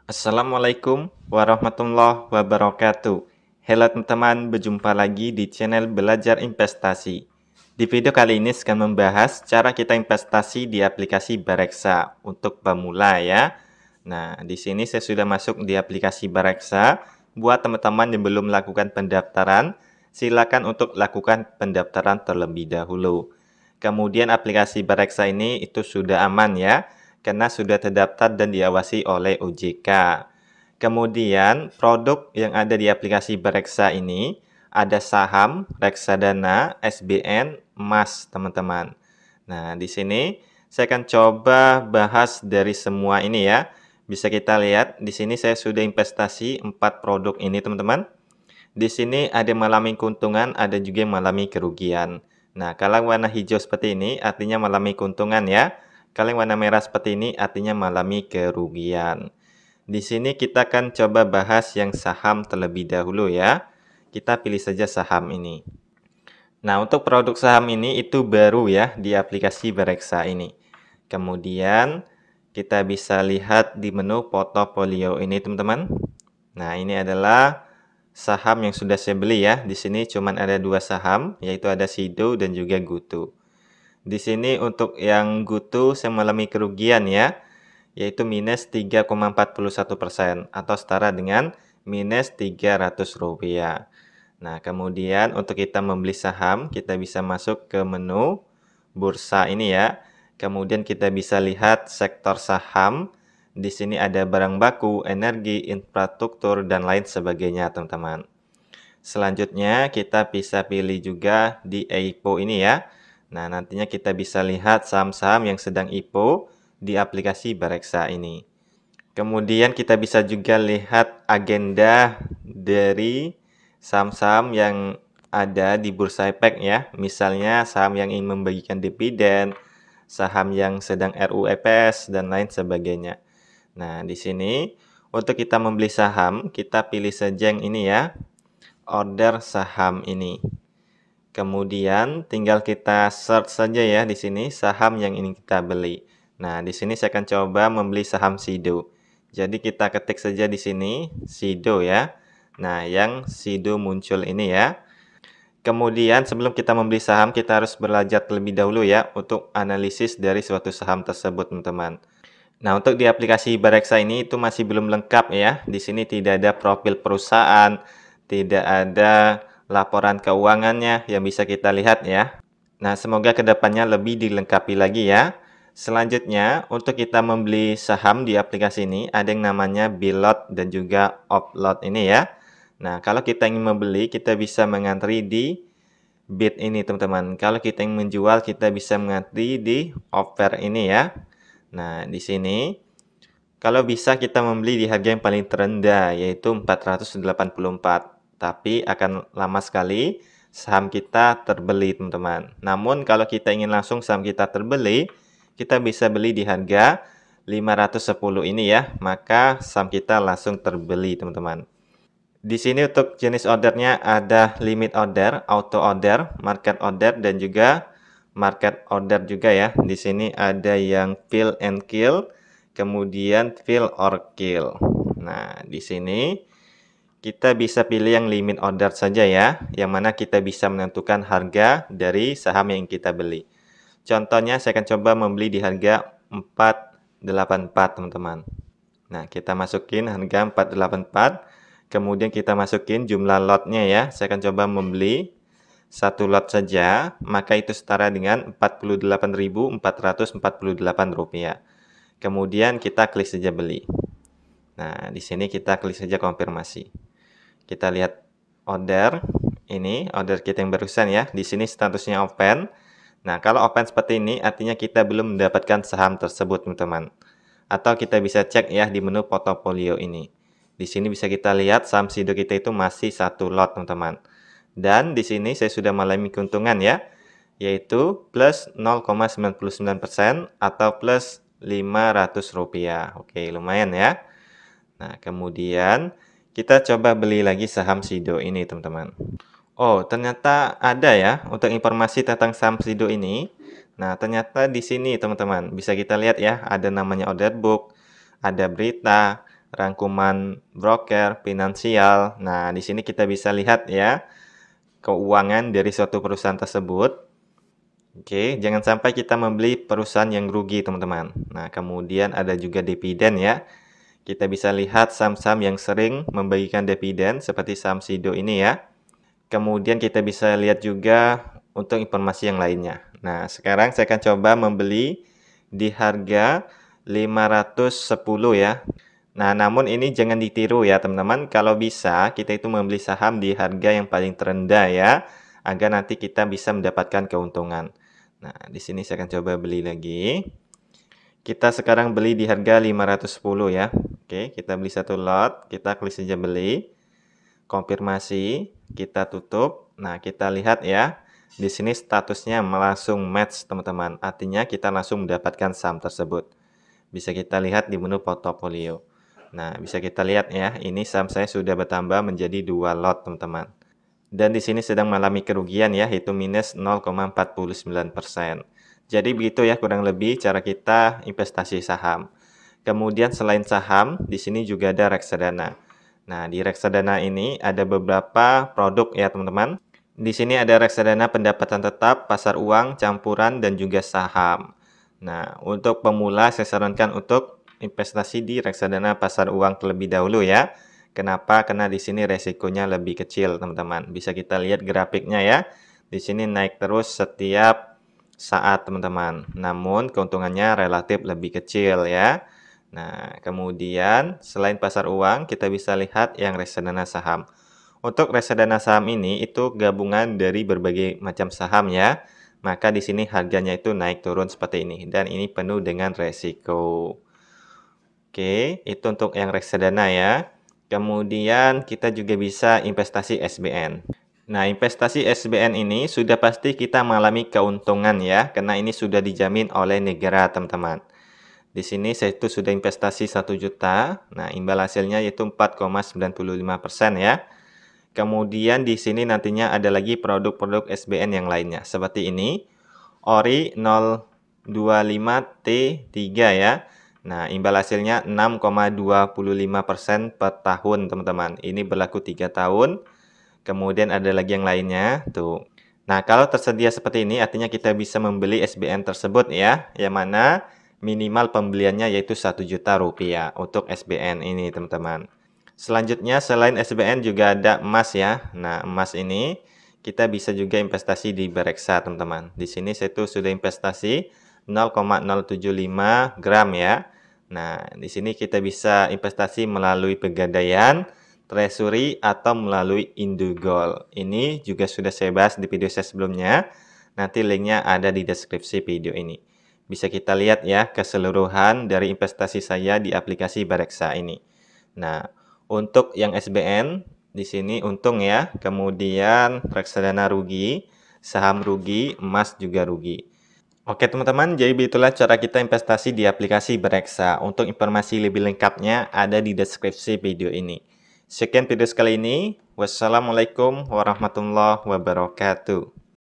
Assalamualaikum warahmatullahi wabarakatuh. Halo teman-teman, berjumpa lagi di channel Belajar Investasi. Di video kali ini akan membahas cara kita investasi di aplikasi Bareksa untuk pemula ya. Nah, di sini saya sudah masuk di aplikasi Bareksa. Buat teman-teman yang belum melakukan pendaftaran, silakan untuk lakukan pendaftaran terlebih dahulu. Kemudian aplikasi Bareksa ini itu sudah aman ya, karena sudah terdaftar dan diawasi oleh OJK. Kemudian produk yang ada di aplikasi Bareksa ini ada saham, reksadana, SBN, emas, teman-teman. Nah, di sini saya akan coba bahas dari semua ini ya. Bisa kita lihat di sini saya sudah investasi 4 produk ini, teman-teman. Di sini ada mengalami keuntungan, ada juga yang mengalami kerugian. Nah, kalau warna hijau seperti ini artinya mengalami keuntungan ya. Kalau yang warna merah seperti ini artinya mengalami kerugian. Di sini kita akan coba bahas yang saham terlebih dahulu ya. Kita pilih saja saham ini. Nah, untuk produk saham ini itu baru ya di aplikasi Bareksa ini. Kemudian kita bisa lihat di menu portofolio ini, teman-teman. Nah, ini adalah saham yang sudah saya beli ya. Di sini cuma ada 2 saham, yaitu ada Sido dan juga GoTo. Di sini untuk yang GoTo saya mengalami kerugian ya, yaitu minus 3,41% atau setara dengan minus Rp300. Nah, kemudian untuk kita membeli saham, kita bisa masuk ke menu bursa ini ya. Kemudian kita bisa lihat sektor saham. Di sini ada barang baku, energi, infrastruktur, dan lain sebagainya, teman-teman. Selanjutnya, kita bisa pilih juga di IPO ini ya. Nah, nantinya kita bisa lihat saham-saham yang sedang IPO di aplikasi Bareksa ini. Kemudian kita bisa juga lihat agenda dari saham-saham yang ada di Bursa Efek ya. Misalnya saham yang ingin membagikan dividen, saham yang sedang RUEPS, dan lain sebagainya. Nah, di sini untuk kita membeli saham, kita pilih saja yang ini ya, order saham ini. Kemudian tinggal kita search saja ya di sini saham yang ingin kita beli. Nah, di sini saya akan coba membeli saham Sido. Jadi kita ketik saja di sini Sido ya. Nah, yang Sido muncul ini ya. Kemudian sebelum kita membeli saham, kita harus belajar terlebih dahulu ya untuk analisis dari suatu saham tersebut, teman-teman. Nah, untuk di aplikasi Bareksa ini itu masih belum lengkap ya. Di sini tidak ada profil perusahaan, tidak ada laporan keuangannya yang bisa kita lihat ya. Nah, semoga kedepannya lebih dilengkapi lagi ya. Selanjutnya, untuk kita membeli saham di aplikasi ini, ada yang namanya buy lot dan juga off lot ini ya. Nah, kalau kita ingin membeli, kita bisa mengantri di bid ini, teman-teman. Kalau kita ingin menjual, kita bisa mengantri di offer ini ya. Nah, di sini, kalau bisa kita membeli di harga yang paling terendah, yaitu 484. Tapi akan lama sekali saham kita terbeli, teman-teman. Namun kalau kita ingin langsung saham kita terbeli, kita bisa beli di harga 510 ini ya, maka saham kita langsung terbeli, teman-teman. Di sini untuk jenis ordernya ada limit order, auto order, market order, dan juga market order juga ya. Di sini ada yang fill and kill, kemudian fill or kill. Nah, di sini kita bisa pilih yang limit order saja ya, yang mana kita bisa menentukan harga dari saham yang kita beli. Contohnya saya akan coba membeli di harga 484, teman-teman. Nah, kita masukin harga 484, kemudian kita masukin jumlah lotnya ya. Saya akan coba membeli satu lot saja, maka itu setara dengan Rp48.448. Kemudian kita klik saja beli. Nah, di sini kita klik saja konfirmasi. Kita lihat order, ini order kita yang barusan ya. Di sini statusnya open. Nah, kalau open seperti ini artinya kita belum mendapatkan saham tersebut, teman-teman. Atau kita bisa cek ya di menu portofolio ini. Di sini bisa kita lihat saham Sido kita itu masih satu lot, teman-teman. Dan di sini saya sudah mengalami keuntungan ya, yaitu plus 0,99% atau plus Rp500. Oke, lumayan ya. Nah, kemudian kita coba beli lagi saham Sido ini, teman-teman. Oh, ternyata ada ya untuk informasi tentang saham Sido ini. Nah, ternyata di sini, teman-teman, bisa kita lihat ya, ada namanya order book, ada berita, rangkuman broker, finansial. Nah, di sini kita bisa lihat ya keuangan dari suatu perusahaan tersebut. Oke, jangan sampai kita membeli perusahaan yang rugi, teman-teman. Nah, kemudian ada juga dividen ya. Kita bisa lihat saham-saham yang sering membagikan dividen seperti saham Sido ini ya. Kemudian kita bisa lihat juga untuk informasi yang lainnya. Nah, sekarang saya akan coba membeli di harga 510 ya. Nah, namun ini jangan ditiru ya, teman-teman. Kalau bisa, kita itu membeli saham di harga yang paling terendah ya, agar nanti kita bisa mendapatkan keuntungan. Nah, di sini saya akan coba beli lagi. Kita sekarang beli di harga 510 ya. Oke, kita beli satu lot, kita klik saja beli. Konfirmasi, kita tutup. Nah, kita lihat ya. Di sini statusnya langsung match, teman-teman. Artinya kita langsung mendapatkan saham tersebut. Bisa kita lihat di menu portofolio. Nah, bisa kita lihat ya, ini saham saya sudah bertambah menjadi 2 lot, teman-teman. Dan di sini sedang mengalami kerugian ya, yaitu minus 0,49%. Jadi begitu ya kurang lebih cara kita investasi saham. Kemudian selain saham, di sini juga ada reksadana. Nah, di reksadana ini ada beberapa produk ya, teman-teman. Di sini ada reksadana pendapatan tetap, pasar uang, campuran, dan juga saham. Nah, untuk pemula saya sarankan untuk investasi di reksadana pasar uang terlebih dahulu ya. Kenapa? Karena di sini resikonya lebih kecil, teman-teman. Bisa kita lihat grafiknya ya. Di sini naik terus setiap saat, teman-teman. Namun keuntungannya relatif lebih kecil ya. Nah, kemudian selain pasar uang, kita bisa lihat yang reksadana saham. Untuk reksadana saham ini itu gabungan dari berbagai macam saham ya. Maka di sini harganya itu naik turun seperti ini dan ini penuh dengan resiko. Oke, itu untuk yang reksadana ya. Kemudian kita juga bisa investasi SBN. Nah, investasi SBN ini sudah pasti kita mengalami keuntungan ya, karena ini sudah dijamin oleh negara, teman-teman. Di sini saya itu sudah investasi 1 juta. Nah, imbal hasilnya yaitu 4,95% ya. Kemudian di sini nantinya ada lagi produk-produk SBN yang lainnya. Seperti ini, ORI 025T3 ya. Nah, imbal hasilnya 6,25% per tahun, teman-teman. Ini berlaku 3 tahun. Kemudian ada lagi yang lainnya, tuh. Nah, kalau tersedia seperti ini, artinya kita bisa membeli SBN tersebut ya. Yang mana minimal pembeliannya yaitu 1 juta rupiah untuk SBN ini, teman-teman. Selanjutnya, selain SBN juga ada emas ya. Nah, emas ini kita bisa juga investasi di Bereksa, teman-teman. Di sini saya tuh sudah investasi 0,075 gram ya. Nah, di sini kita bisa investasi melalui Pegadaian, Treasury, atau melalui Indugol. Ini juga sudah saya bahas di video saya sebelumnya. Nanti linknya ada di deskripsi video ini. Bisa kita lihat ya keseluruhan dari investasi saya di aplikasi Bereksa ini. Nah, untuk yang SBN di sini untung ya, kemudian reksadana rugi, saham rugi, emas juga rugi. Oke teman-teman, jadi begitulah cara kita investasi di aplikasi Bereksa. Untuk informasi lebih lengkapnya ada di deskripsi video ini. Sekian video sekali ini. Wassalamualaikum warahmatullahi wabarakatuh.